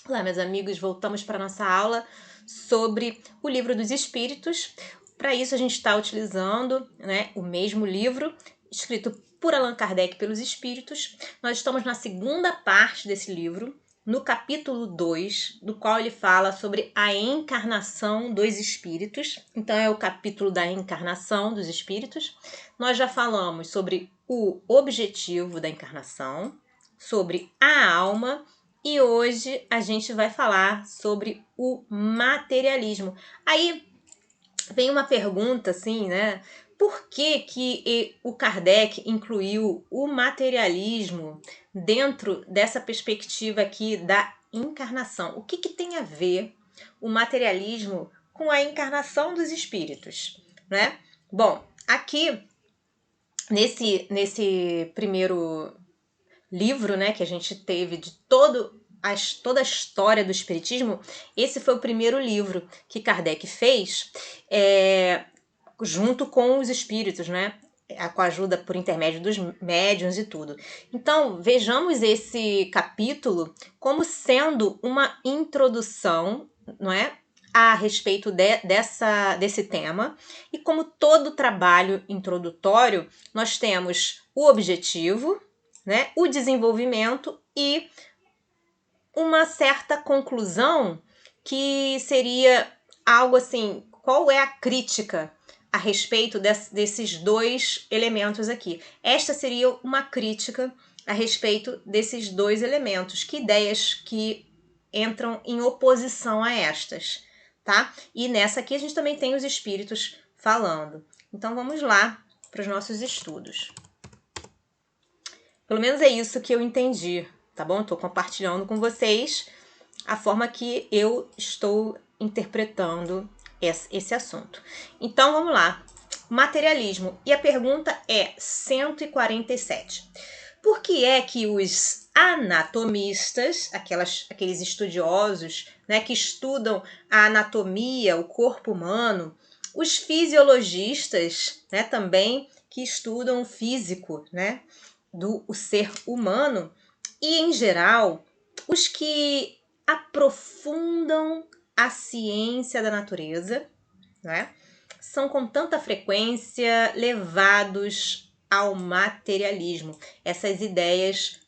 Olá, meus amigos, voltamos para a nossa aula sobre o Livro dos Espíritos. Para isso, a gente está utilizando, o mesmo livro, escrito por Allan Kardec pelos Espíritos. Nós estamos na segunda parte desse livro, no capítulo 2, do qual ele fala sobre a encarnação dos espíritos. Então, é o capítulo da encarnação dos espíritos. Nós já falamos sobre o objetivo da encarnação, sobre a alma, e hoje a gente vai falar sobre o materialismo. Aí vem uma pergunta assim, né? Por que o Kardec incluiu o materialismo dentro dessa perspectiva aqui da encarnação? O que tem a ver o materialismo com a encarnação dos espíritos, né? Bom, aqui nesse primeiro livro, né, que a gente teve de toda a história do Espiritismo, esse foi o primeiro livro que Kardec fez junto com os espíritos, né? Com a ajuda por intermédio dos médiuns e tudo. Então, vejamos esse capítulo como sendo uma introdução, não é? A respeito desse tema. E como todo trabalho introdutório, nós temos o objetivo, né? O desenvolvimento e uma certa conclusão que seria algo assim, qual é a crítica a respeito desses dois elementos aqui? Esta seria uma crítica a respeito desses dois elementos. Que ideias que entram em oposição a estas, tá? E nessa aqui a gente também tem os espíritos falando. Então vamos lá para os nossos estudos. Pelo menos é isso que eu entendi, tá bom? Estou compartilhando com vocês a forma que eu estou interpretando esse assunto. Então, vamos lá. Materialismo. E a pergunta é 147. Por que é que os anatomistas, aqueles estudiosos, né, que estudam a anatomia, o corpo humano, os fisiologistas, né, também que estudam o físico, né, o ser humano, e em geral os que aprofundam a ciência da natureza, né, são com tanta frequência levados ao materialismo, essas ideias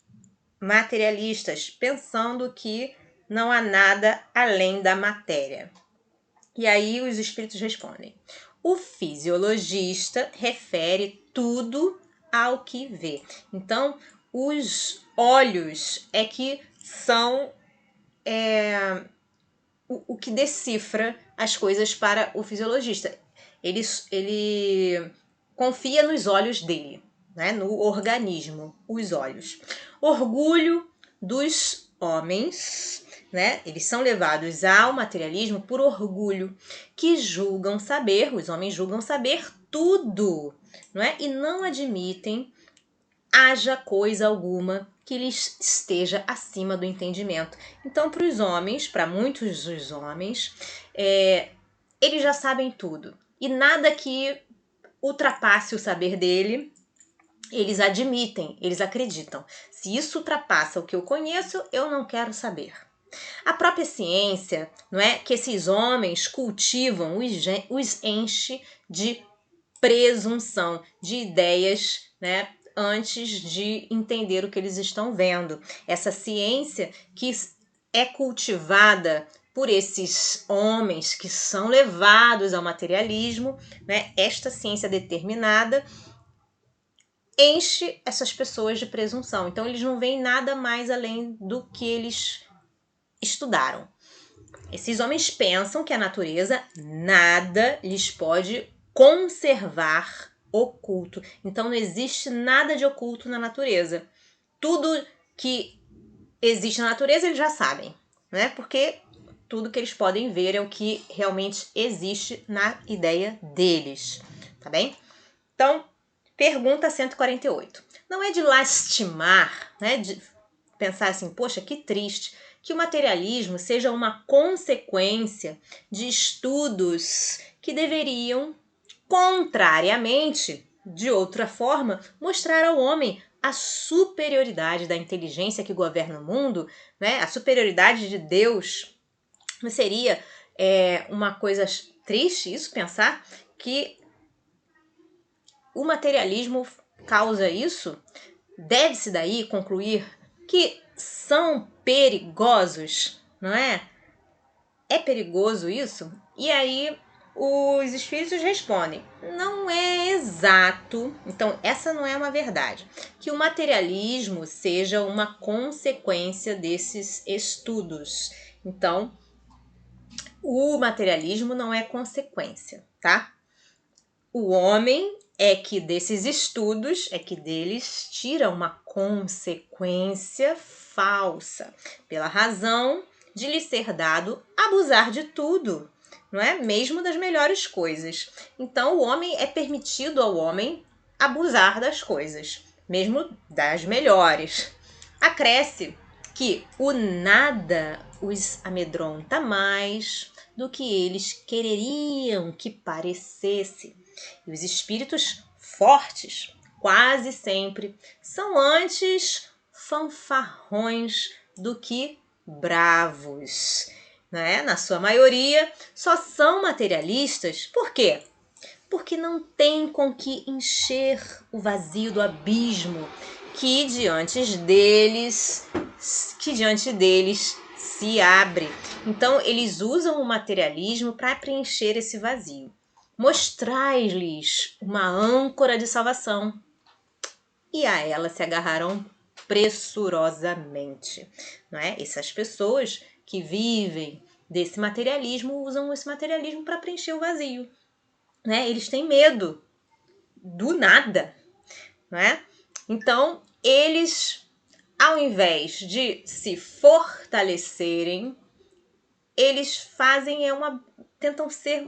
materialistas, pensando que não há nada além da matéria. E aí os espíritos respondem: o fisiologista refere tudo ao que vê. Então, os olhos é que são o que decifra as coisas para o fisiologista. Ele confia nos olhos dele, né? No organismo, os olhos. Orgulho dos homens, né? Eles são levados ao materialismo por orgulho, que julgam saber, os homens julgam saber tudo, não é? E não admitem haja coisa alguma que lhes esteja acima do entendimento. Então, para os homens, para muitos dos homens, eles já sabem tudo. E nada que ultrapasse o saber dele, eles admitem, eles acreditam. Se isso ultrapassa o que eu conheço, eu não quero saber. A própria ciência, não é, que esses homens cultivam, os enche de presunção, de ideias, né, antes de entender o que eles estão vendo. Essa ciência que é cultivada por esses homens que são levados ao materialismo, né, esta ciência determinada enche essas pessoas de presunção. Então eles não veem nada mais além do que eles estudaram. Esses homens pensam que a natureza nada lhes pode conservar oculto. Então não existe nada de oculto na natureza. Tudo que existe na natureza eles já sabem, né? Porque tudo que eles podem ver é o que realmente existe na ideia deles, tá bem? Então, pergunta 148. Não é de lastimar, né? De pensar assim, poxa, que triste que o materialismo seja uma consequência de estudos que deveriam, contrariamente, de outra forma, mostrar ao homem a superioridade da inteligência que governa o mundo, né? A superioridade de Deus. Não seria uma coisa triste isso, pensar que o materialismo causa isso? Deve-se daí concluir que são perigosos, não é? É perigoso isso? E aí os espíritos respondem: não é exato, então essa não é uma verdade, que o materialismo seja uma consequência desses estudos. Então, o materialismo não é consequência, tá? O homem é que desses estudos, é que deles tira uma consequência falsa, pela razão de lhe ser dado abusar de tudo, não é? Mesmo das melhores coisas. Então, o homem é permitido ao homem abusar das coisas, mesmo das melhores. Acresce que o nada os amedronta mais do que eles quereriam que parecesse. E os espíritos fortes, quase sempre, são antes fanfarrões do que bravos. Né? Na sua maioria, só são materialistas. Por quê? Porque não têm com que encher o vazio do abismo que diante deles se abre. Então, eles usam o materialismo para preencher esse vazio. Mostrai-lhes uma âncora de salvação, e a ela se agarrarão pressurosamente. Não é? Essas pessoas que vivem desse materialismo usam esse materialismo para preencher o vazio. Né? Eles têm medo do nada. Não é? Então, eles, ao invés de se fortalecerem, eles fazem tentam ser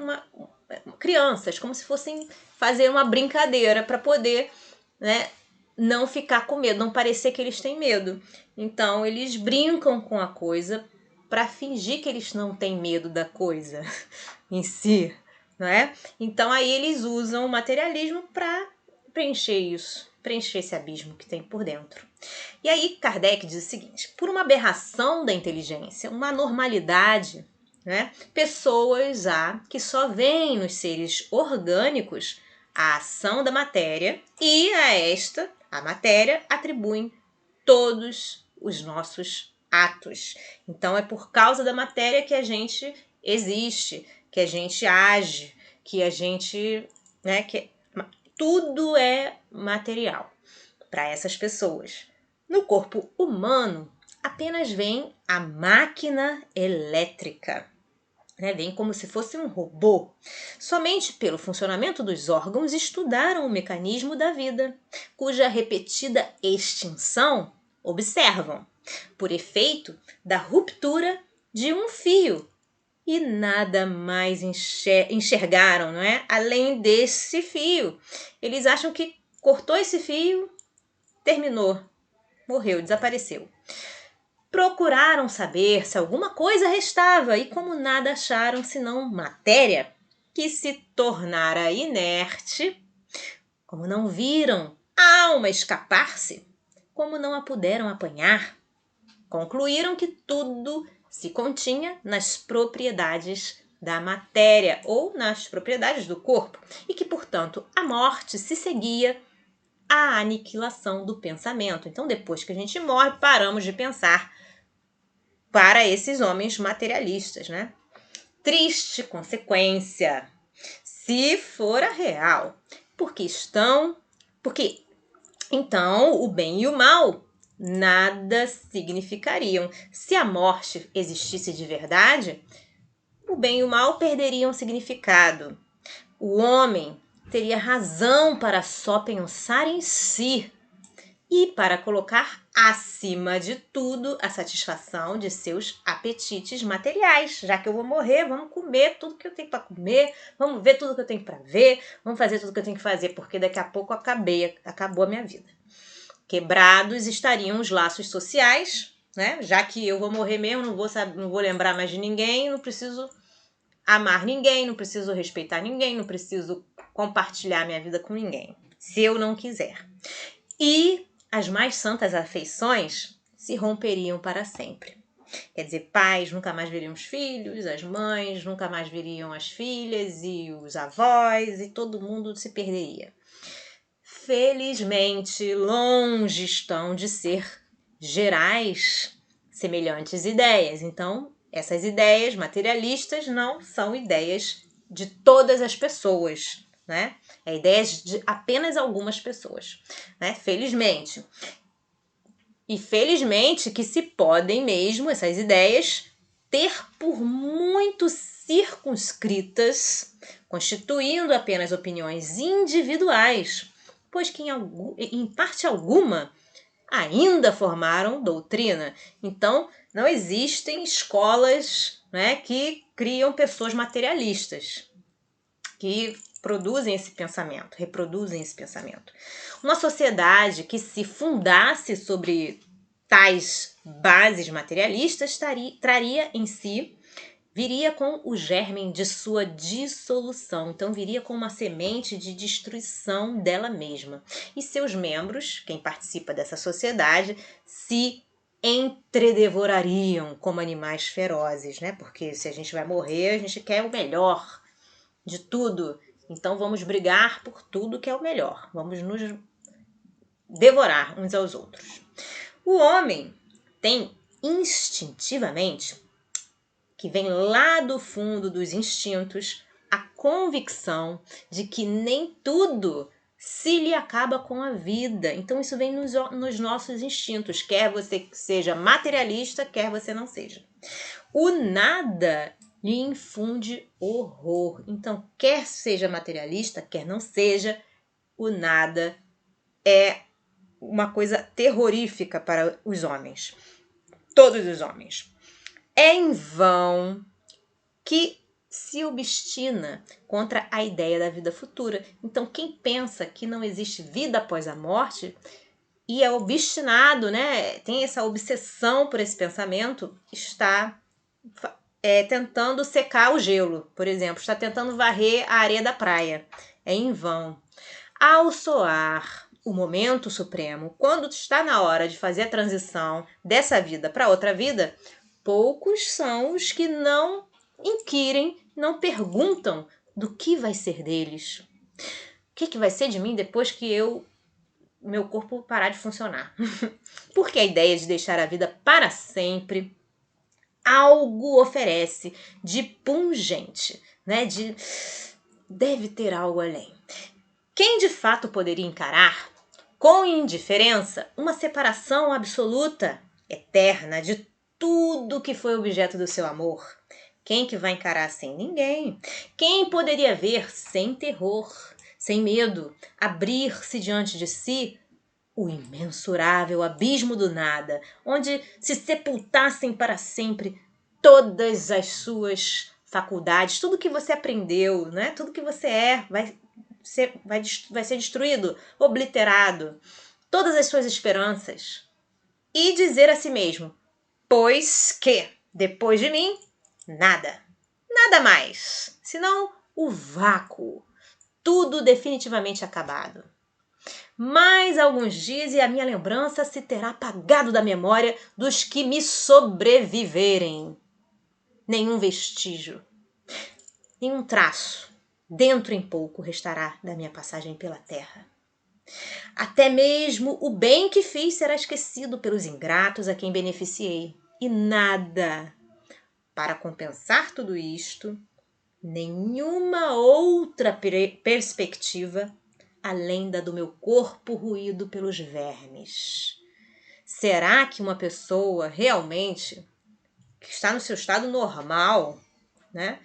crianças, como se fossem fazer uma brincadeira para poder, né, não ficar com medo, não parecer que eles têm medo. Então, eles brincam com a coisa para fingir que eles não têm medo da coisa em si, não é? Então, aí eles usam o materialismo para preencher isso, preencher esse abismo que tem por dentro. E aí Kardec diz o seguinte: por uma aberração da inteligência, uma anormalidade, né, pessoas há que só veem nos seres orgânicos a ação da matéria e a matéria, atribuem todos os nossos atos. Então é por causa da matéria que a gente existe, que a gente age, que a gente, né, que tudo é material para essas pessoas. No corpo humano, apenas vem a máquina elétrica. Vem como se fosse um robô. Somente pelo funcionamento dos órgãos estudaram o mecanismo da vida, cuja repetida extinção observam, por efeito da ruptura de um fio. E nada mais enxergaram, não é? Além desse fio. Eles acham que cortou esse fio, terminou, morreu, desapareceu. Procuraram saber se alguma coisa restava e como nada acharam senão matéria que se tornara inerte, como não viram a alma escapar-se, como não a puderam apanhar, concluíram que tudo se continha nas propriedades da matéria ou nas propriedades do corpo e que, portanto, a morte se seguia à aniquilação do pensamento. Então, depois que a gente morre, paramos de pensar para esses homens materialistas, né? Triste consequência, se for a real, porque então o bem e o mal nada significariam. Se a morte existisse de verdade, o bem e o mal perderiam significado. O homem teria razão para só pensar em si e para colocar acima de tudo a satisfação de seus apetites materiais. Já que eu vou morrer, vamos comer tudo que eu tenho para comer, vamos ver tudo que eu tenho para ver, vamos fazer tudo que eu tenho que fazer, porque daqui a pouco acabou a minha vida. Quebrados estariam os laços sociais, né? Já que eu vou morrer mesmo, não vou lembrar mais de ninguém, não preciso amar ninguém, não preciso respeitar ninguém, não preciso compartilhar minha vida com ninguém, se eu não quiser. E as mais santas afeições se romperiam para sempre. Quer dizer, pais nunca mais veriam os filhos, as mães nunca mais veriam as filhas e os avós, e todo mundo se perderia. Felizmente, longe estão de ser gerais semelhantes ideias. Então, essas ideias materialistas não são ideias de todas as pessoas, né? É ideias de apenas algumas pessoas, né? Felizmente. E felizmente que se podem mesmo essas ideias ter por muito circunscritas, constituindo apenas opiniões individuais, pois que em parte alguma ainda formaram doutrina. Então, não existem escolas, né, que criam pessoas materialistas, que produzem esse pensamento, reproduzem esse pensamento. Uma sociedade que se fundasse sobre tais bases materialistas traria em si, viria com o germe de sua dissolução. Então, viria com uma semente de destruição dela mesma. E seus membros, quem participa dessa sociedade, se entredevorariam como animais ferozes, né? Porque se a gente vai morrer, a gente quer o melhor de tudo. Então, vamos brigar por tudo que é o melhor. Vamos nos devorar uns aos outros. O homem tem instintivamente, que vem lá do fundo dos instintos, a convicção de que nem tudo se lhe acaba com a vida. Então isso vem nos nossos instintos, quer você seja materialista, quer você não seja. O nada lhe infunde horror. Então, quer seja materialista, quer não seja, o nada é uma coisa terrorífica para os homens. Todos os homens. É em vão que se obstina contra a ideia da vida futura. Então, quem pensa que não existe vida após a morte e é obstinado, né, tem essa obsessão por esse pensamento, está tentando secar o gelo, por exemplo, está tentando varrer a areia da praia. É em vão. Ao soar o momento supremo, quando está na hora de fazer a transição dessa vida para outra vida, poucos são os que não inquirem, não perguntam do que vai ser deles. O que vai ser de mim depois que meu corpo parar de funcionar? Porque a ideia de deixar a vida para sempre algo oferece de pungente, né? Deve ter algo além. Quem de fato poderia encarar com indiferença uma separação absoluta, eterna, de tudo que foi objeto do seu amor? Quem que vai encarar assim? Ninguém. Quem poderia ver sem terror, sem medo, abrir-se diante de si o imensurável abismo do nada, onde se sepultassem para sempre todas as suas faculdades, tudo que você aprendeu, né? Tudo que você vai ser destruído, obliterado, todas as suas esperanças. E dizer a si mesmo, pois que, depois de mim, nada mais, senão o vácuo, tudo definitivamente acabado. Mais alguns dias e a minha lembrança se terá apagado da memória dos que me sobreviverem. Nenhum vestígio, nenhum traço, dentro em pouco restará da minha passagem pela terra. Até mesmo o bem que fiz será esquecido pelos ingratos a quem beneficiei. E nada, para compensar tudo isto, nenhuma outra perspectiva além da do meu corpo ruído pelos vermes. Será que uma pessoa realmente, que está no seu estado normal, né,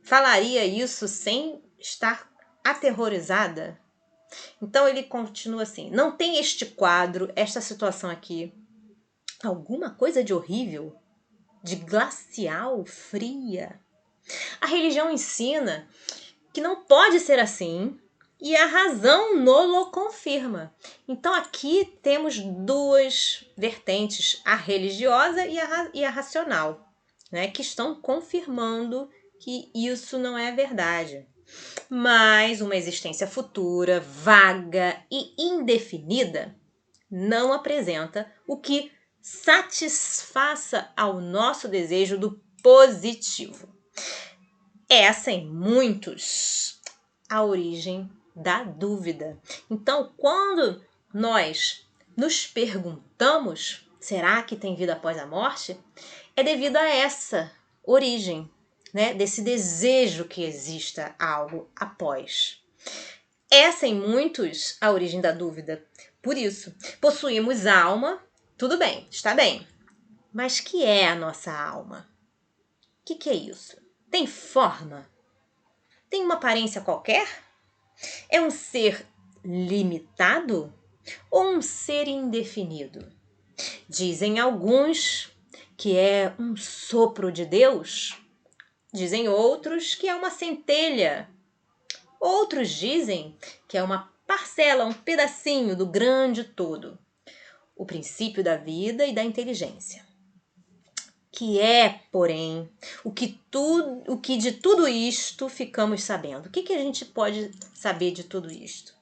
falaria isso sem estar aterrorizada? Então ele continua assim, não tem este quadro, esta situação aqui, alguma coisa de horrível, de glacial, fria? A religião ensina que não pode ser assim, e a razão nolo confirma. Então aqui temos duas vertentes, a religiosa e a racional, né, que estão confirmando que isso não é verdade. Mas uma existência futura, vaga e indefinida não apresenta o que satisfaça ao nosso desejo do positivo. Essa, em muitos, a origem da dúvida. Então, quando nós nos perguntamos, será que tem vida após a morte? É devido a essa origem, né? Desse desejo que exista algo após. Essa, em muitos, a origem da dúvida. Por isso, possuímos alma, tudo bem, está bem. Mas que é a nossa alma? O que é isso? Tem forma? Tem uma aparência qualquer? É um ser limitado ou um ser indefinido? Dizem alguns que é um sopro de Deus. Dizem outros que é uma centelha. Outros dizem que é uma parcela, um pedacinho do grande todo. O princípio da vida e da inteligência. Que é, porém, o que de tudo isto ficamos sabendo. O que a gente pode saber de tudo isto?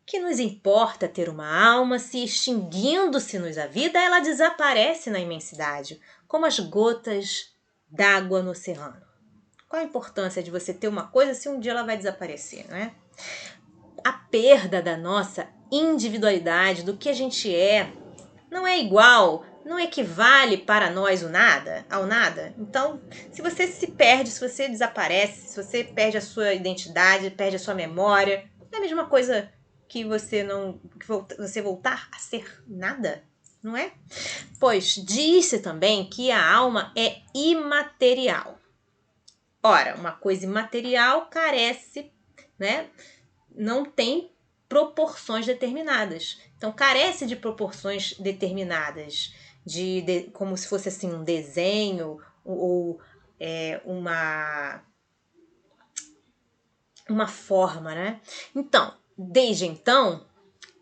Que nos importa ter uma alma, se extinguindo-se-nos a vida, ela desaparece na imensidade, como as gotas d'água no oceano. Qual a importância de você ter uma coisa se um dia ela vai desaparecer, não é? A perda da nossa individualidade, do que a gente é, não é igual, não equivale para nós ao nada. Então, se você se perde, se você desaparece, se você perde a sua identidade, perde a sua memória, é a mesma coisa que você voltar a ser nada, não é? Pois disse também que a alma é imaterial. Ora, uma coisa imaterial carece, né? Não tem proporções determinadas. Então, carece de proporções determinadas, como se fosse assim um desenho ou uma forma, né? Então, desde então,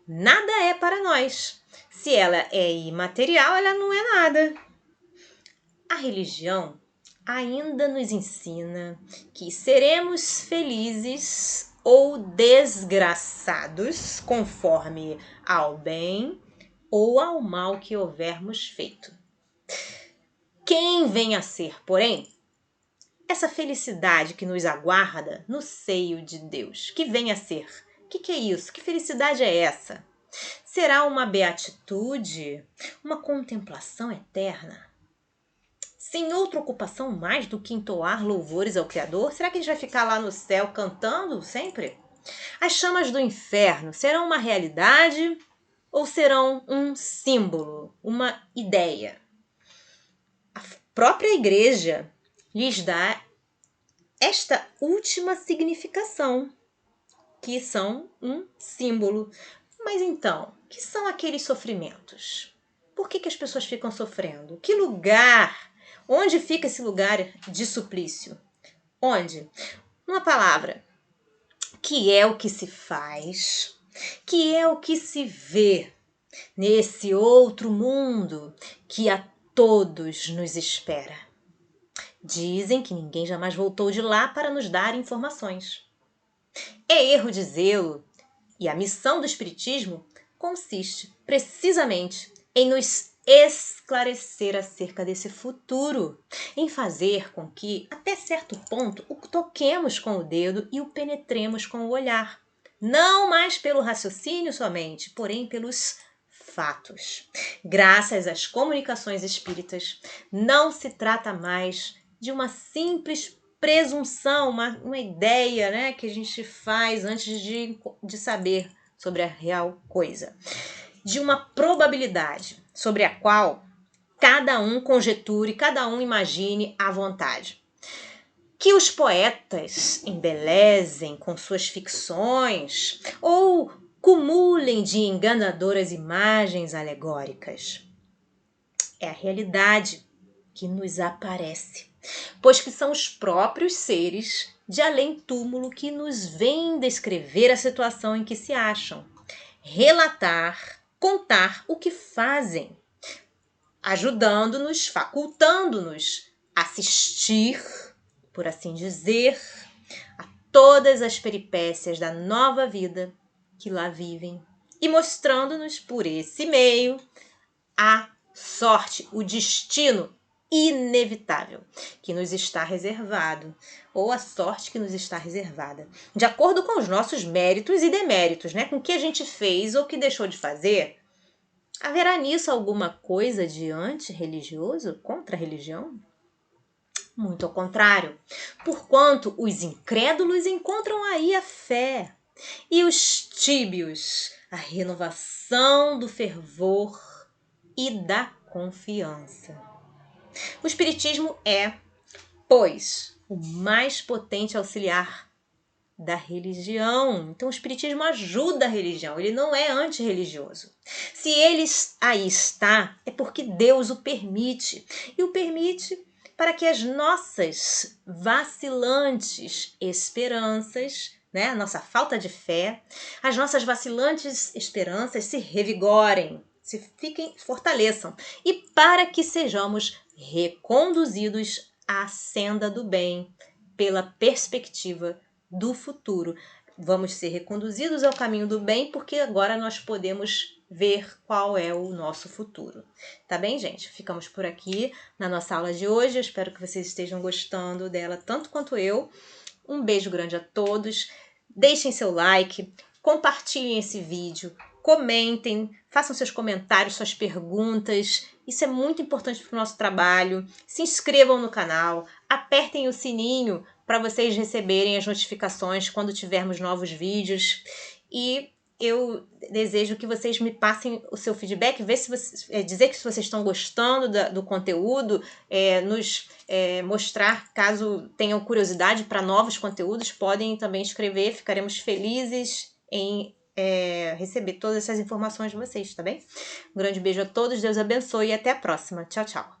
nada é para nós. Se ela é imaterial, ela não é nada. A religião ainda nos ensina que seremos felizes ou desgraçados conforme ao bem ou ao mal que houvermos feito. Quem vem a ser, porém, essa felicidade que nos aguarda no seio de Deus, que vem a ser. O que é isso? Que felicidade é essa? Será uma beatitude? Uma contemplação eterna? Sem outra ocupação mais do que entoar louvores ao Criador? Será que a gente vai ficar lá no céu cantando sempre? As chamas do inferno serão uma realidade ou serão um símbolo, uma ideia? A própria igreja lhes dá esta última significação, que são um símbolo. Mas então, o que são aqueles sofrimentos? Por que as pessoas ficam sofrendo? Que lugar? Onde fica esse lugar de suplício? Onde? Uma palavra, que é o que se faz, que é o que se vê nesse outro mundo que a todos nos espera. Dizem que ninguém jamais voltou de lá para nos dar informações. É erro dizê-lo, e a missão do Espiritismo consiste precisamente em nos esclarecer acerca desse futuro, em fazer com que, até certo ponto, o toquemos com o dedo e o penetremos com o olhar. Não mais pelo raciocínio somente, porém pelos fatos. Graças às comunicações espíritas, não se trata mais de uma simples presunção, uma ideia, né, que a gente faz antes de saber sobre a real coisa. De uma probabilidade sobre a qual cada um conjeture, cada um imagine à vontade. Que os poetas embelezem com suas ficções ou cumulem de enganadoras imagens alegóricas. É a realidade que nos aparece, pois que são os próprios seres de além-túmulo que nos vêm descrever a situação em que se acham, relatar, contar o que fazem, ajudando-nos, facultando-nos assistir, por assim dizer, a todas as peripécias da nova vida que lá vivem e mostrando-nos por esse meio a sorte, o destino inevitável que nos está reservado, ou a sorte que nos está reservada, de acordo com os nossos méritos e deméritos, né? Com o que a gente fez ou que deixou de fazer. Haverá nisso alguma coisa de anti-religioso, contra a religião? Muito ao contrário, porquanto os incrédulos encontram aí a fé, e os tíbios a renovação do fervor e da confiança. O Espiritismo é, pois, o mais potente auxiliar da religião. Então o Espiritismo ajuda a religião, ele não é antirreligioso. Se ele aí está, é porque Deus o permite. E o permite para que as nossas vacilantes esperanças, né, a nossa falta de fé, as nossas vacilantes esperanças se revigorem, fortaleçam. E para que sejamos reconduzidos à senda do bem pela perspectiva do futuro. Vamos ser reconduzidos ao caminho do bem, porque agora nós podemos ver qual é o nosso futuro. Tá bem, gente? Ficamos por aqui na nossa aula de hoje. Eu espero que vocês estejam gostando dela tanto quanto eu. Um beijo grande a todos. Deixem seu like, compartilhem esse vídeo, comentem, façam seus comentários, suas perguntas. Isso é muito importante para o nosso trabalho. Se inscrevam no canal, apertem o sininho para vocês receberem as notificações quando tivermos novos vídeos. E eu desejo que vocês me passem o seu feedback, dizer que se vocês estão gostando do conteúdo, nos mostrar, caso tenham curiosidade para novos conteúdos, podem também escrever, ficaremos felizes em receber todas essas informações de vocês, tá bem? Um grande beijo a todos, Deus abençoe e até a próxima. Tchau, tchau.